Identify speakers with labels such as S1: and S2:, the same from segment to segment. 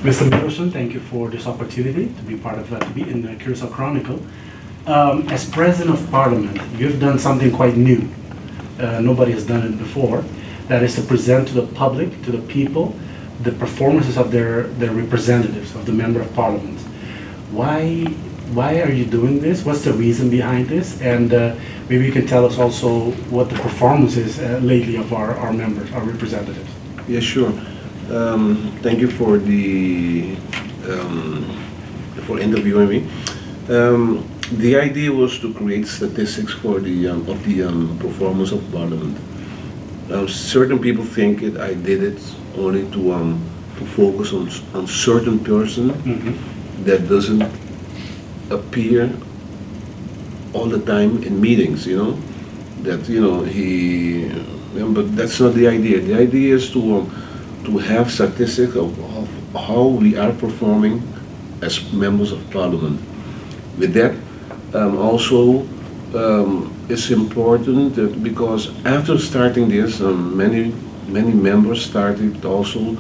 S1: Mr. Middleton, thank you for this opportunity to be part of, to be in the Curacao Chronicle. As President of Parliament, you've done something quite new. Nobody has done it before. That is to present to the public, to the people, the performances of their representatives, of the Member of Parliament. Why are you doing this? What's the reason behind this? And maybe you can tell us also what the performance is lately of our members, our representatives.
S2: Yeah, sure. Thank you for for interviewing me. The idea was to create statistics for the performance of Parliament. Certain people think I did it only to focus on certain person that doesn't appear all the time in meetings. That but that's not the idea. The idea is to have statistics of how we are performing as members of Parliament. With that, also it's important that because after starting this, many members started also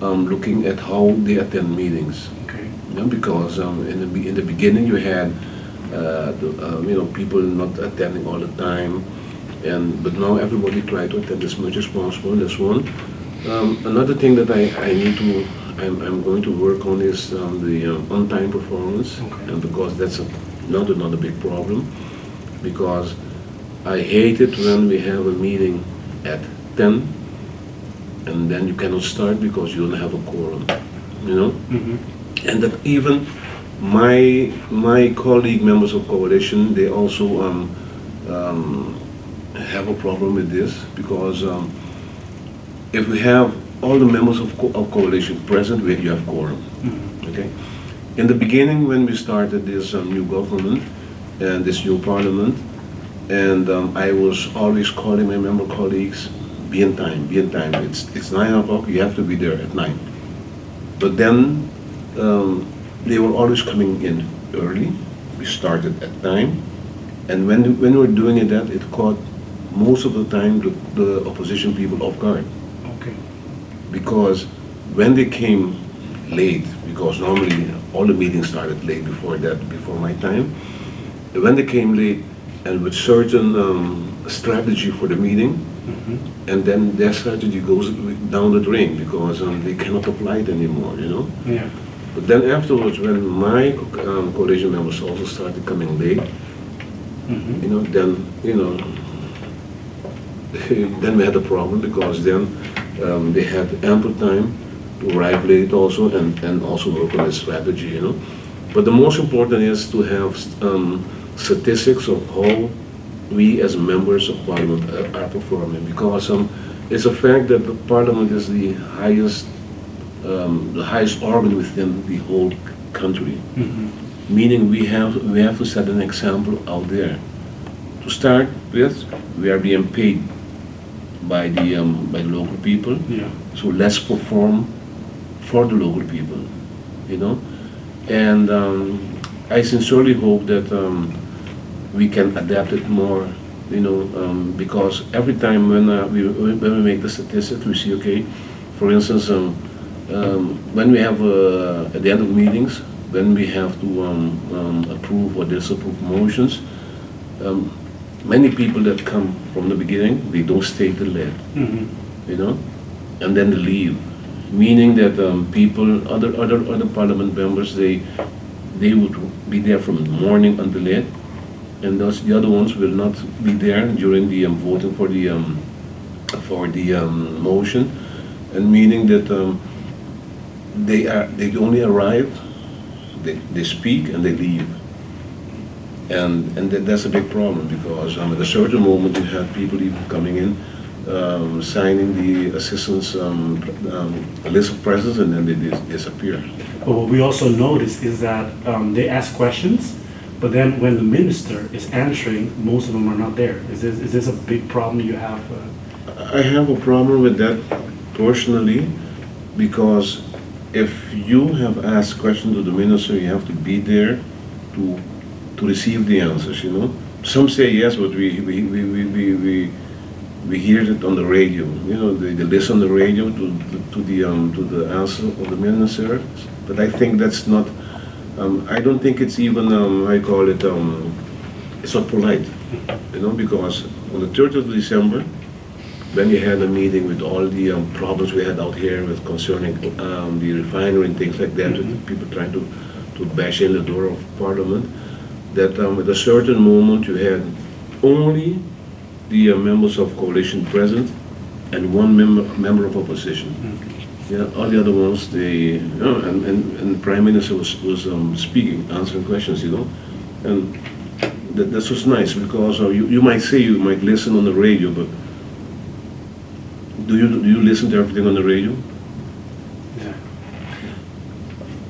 S2: looking at how they attend meetings.
S1: Okay.
S2: Because in the beginning you had people not attending all the time, but now everybody try to attend as much as possible. That's one. Another thing that I'm going to work on is the on-time performance,
S1: Okay.
S2: and because that's another big problem, because I hate it when we have a meeting at 10 and then you cannot start because you don't have a quorum, and that even my colleague members of coalition, they also have a problem with this, because if we have all the members of coalition present, you have quorum. Okay. In the beginning, when we started this new government and this new parliament, and I was always calling my member colleagues, be in time. It's 9 o'clock. You have to be there at 9. But then they were always coming in early. We started at 9, and when we were doing it, it caught most of the time the opposition people off guard. Because when they came late, because normally all the meetings started late before my time, when they came late and with certain strategy for the meeting, and then their strategy goes down the drain because they cannot apply it anymore,
S1: Yeah.
S2: But then afterwards, when my coalition members also started coming late, then we had a problem, because then they had ample time to arrive late also and also work on a strategy, But the most important is to have statistics of how we as members of Parliament are performing, because it's a fact that the Parliament is the highest organ within the whole country. Meaning we have to set an example out there. To start with, we are being paid by the local people, so let's perform for the local people, and I sincerely hope that we can adapt it more, because every time when we make the statistics, we see, okay, for instance, when we have at the end of meetings, when we have to approve or disapprove motions, many people that come from the beginning, they don't stay till late, and then they leave. Meaning that other parliament members, they would be there from the morning until late, and the other ones will not be there during the voting for the motion, and meaning that they only arrive, they speak and they leave. And that's a big problem, because at a certain moment you have people even coming in, signing the assistance list of presence, and then they disappear.
S1: But what we also noticed is that they ask questions, but then when the minister is answering, most of them are not there. Is this a big problem you have?
S2: I have a problem with that personally, because if you have asked questions to the minister, you have to be there to receive the answers. Some say yes, but we hear it on the radio. You know, they listen on the radio to the answer of the minister. But I think that's not. I don't think it's even. I call it. It's not polite. You know, because on the 30th of December, when we had a meeting with all the problems we had out here with concerning the refinery and things like that, with people trying to bash in the door of Parliament, that at a certain moment you had only the members of coalition present and one member of opposition. Yeah, all the other ones, they, you know, and the Prime Minister was speaking, answering questions, you know, and that was nice because you might say you might listen on the radio, but do you listen to everything on the radio?
S1: Yeah.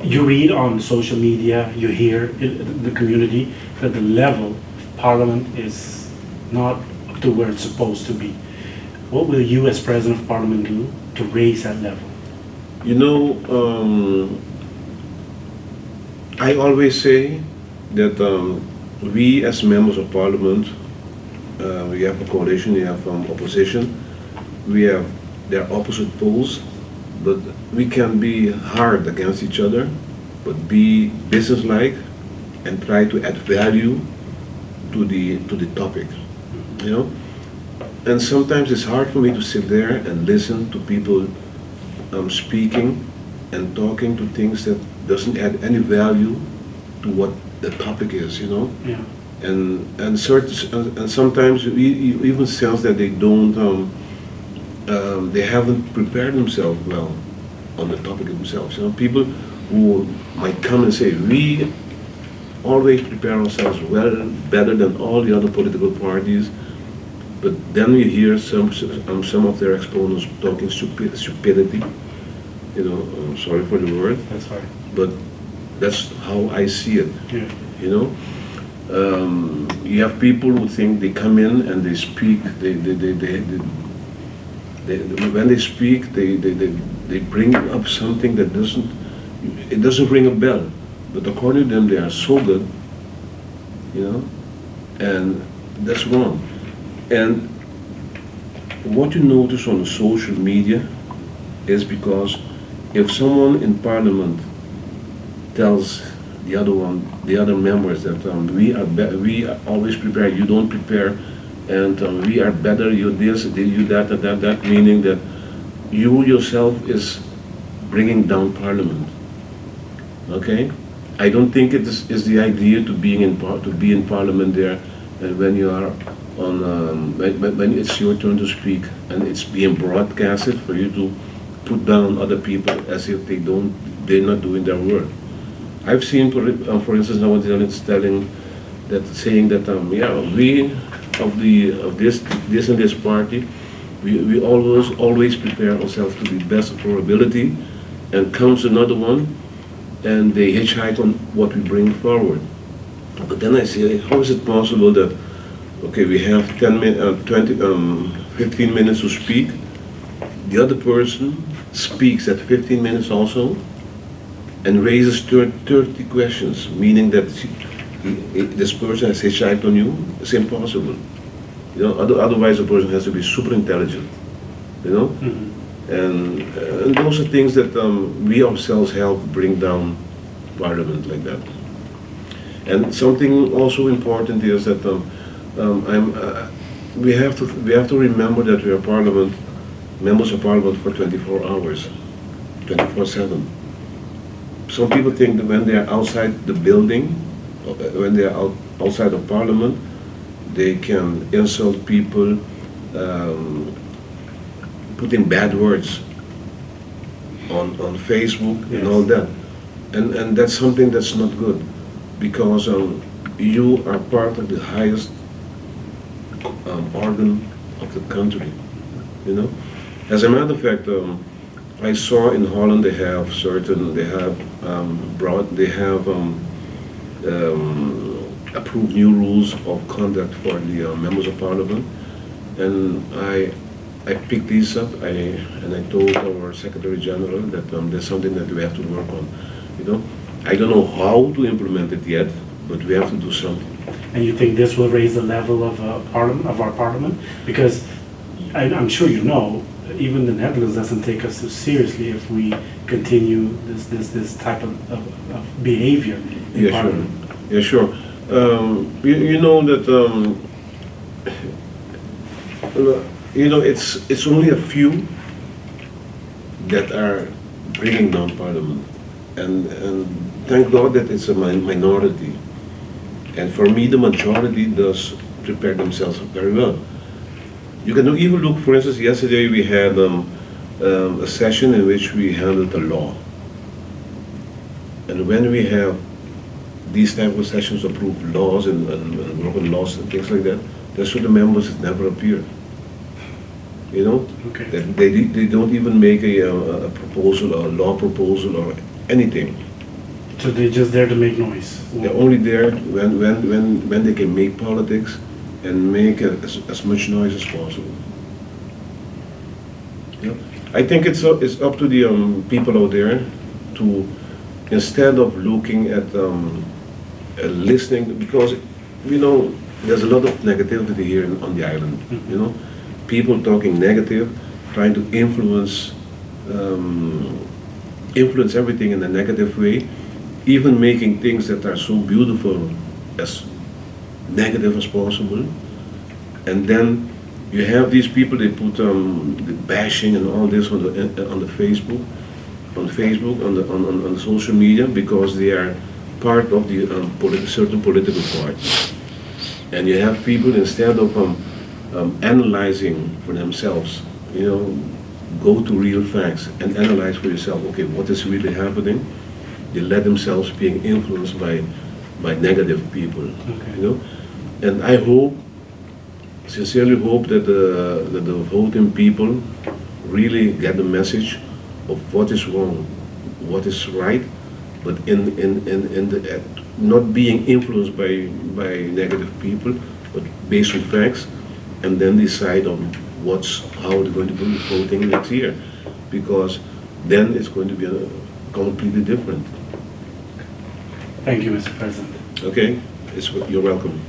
S1: You read on social media, you hear in the community that the level of Parliament is not up to where it's supposed to be. What will you as President of Parliament do to raise that level?
S2: You know, I always say that we as members of Parliament, we have a coalition, we have opposition, there are opposite poles, but we can be hard against each other, but be businesslike and try to add value to the topic, you know. And sometimes it's hard for me to sit there and listen to people speaking and talking to things that doesn't add any value to what the topic is, you know.
S1: Yeah.
S2: And sometimes you even sense that they don't. They haven't prepared themselves well on the topic themselves. You know, people who might come and say, we always prepare ourselves well, better than all the other political parties, but then we hear some of their exponents talking stupidity. You know, I'm sorry for the word.
S1: That's right.
S2: But that's how I see it.
S1: Yeah.
S2: You know, you have people who think they come in and they speak. When they speak, they bring up something that doesn't ring a bell. But according to them, they are so good, you know, and that's wrong. And what you notice on the social media is because if someone in Parliament tells the other members that we are always prepared, you don't prepare, and we are better, you this, you that, meaning that you yourself is bringing down Parliament. Okay, I don't think it is the idea to be in Parliament there, and when you are on when it's your turn to speak and it's being broadcasted for you to put down other people as if they're not doing their work. I've seen, for instance, nowadays saying that we of this and this party, we always prepare ourselves to the best of our ability, and comes another one, and they hitchhike on what we bring forward. But then I say, how is it possible that, okay, we have 15 minutes to speak, the other person speaks at 15 minutes also, and raises 30 questions, meaning that this person has hitchhiked on you? It's impossible. You know, otherwise the person has to be super intelligent, you know? Mm-hmm. And those are things that we ourselves help bring down Parliament like that. And something also important is that we have to remember that we are members of Parliament for 24 hours, 24/7. Some people think that when they are outside the building, when they are outside of Parliament, they can insult people, putting bad words on Facebook. Yes. And all that. And that's something that's not good, because you are part of the highest organ of the country, you know. As a matter of fact, I saw in Holland they have approved new rules of conduct for the members of Parliament, and I picked these up. And I told our Secretary General that there's something that we have to work on. You know, I don't know how to implement it yet, but we have to do something.
S1: And you think this will raise the level of Parliament, of our Parliament? Because I'm sure you know, even the Netherlands doesn't take us too seriously if we continue this type of behavior in
S2: Yeah, sure.
S1: Parliament.
S2: Yeah, sure. You know that it's only a few that are bringing down Parliament, and thank God that it's a minority. And for me, the majority does prepare themselves very well. You can even look, for instance, yesterday we had a session in which we handled the law. And when we have these type of sessions approve laws and broken laws and things like that, that's where the members never appear. You know?
S1: Okay.
S2: That they don't even make a proposal or a law proposal or anything.
S1: So they're just there to make noise.
S2: They're only there when they can make politics and make as much noise as possible. Yeah. I think it's up to the people out there to, instead of looking at listening, because there's a lot of negativity here on the island. People talking negative, trying to influence everything in a negative way, even making things that are so beautiful as negative as possible. And then you have these people, they put the bashing and all this on the Facebook, on the social media, because they are part of the certain political party. And you have people, instead of analyzing for themselves, go to real facts and analyze for yourself, okay, what is really happening? They let themselves being influenced by negative people.
S1: Okay.
S2: And I sincerely hope that the voting people really get the message of what is wrong, what is right, but not being influenced by negative people, but based on facts, and then decide on how they're going to be voting next year, because then it's going to be completely different.
S1: Thank you, Mr. President.
S2: Okay, you're welcome.